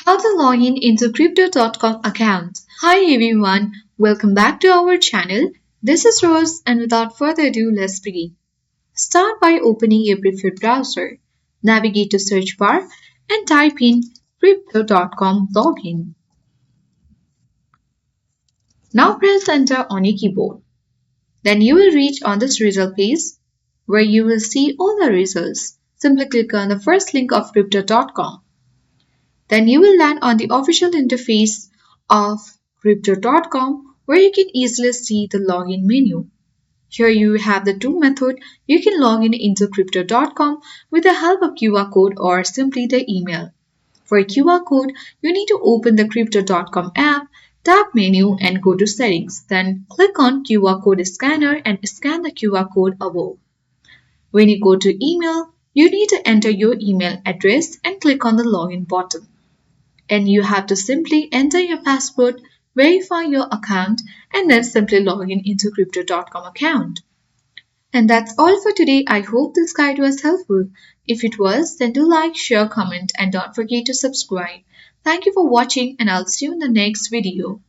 How to log in into Crypto.com account. Hi everyone, welcome back to our channel. This is Rose and without further ado, let's begin. Start by opening your preferred browser. Navigate to search bar and type in Crypto.com login. Now press enter on your keyboard. Then you will reach on this result page where you will see all the results. Simply click on the first link of Crypto.com. Then you will land on the official interface of Crypto.com where you can easily see the login menu. Here you have the two methods you can log in into Crypto.com with the help of QR code or simply the email. For QR code, you need to open the Crypto.com app, tap menu and go to settings. Then click on QR code scanner and scan the QR code above. When you go to email, you need to enter your email address and click on the login button. And you have to simply enter your password, verify your account, and then simply log in into Crypto.com account. And that's all for today. I hope this guide was helpful. If it was, then do like, share, comment, and don't forget to subscribe. Thank you for watching, and I'll see you in the next video.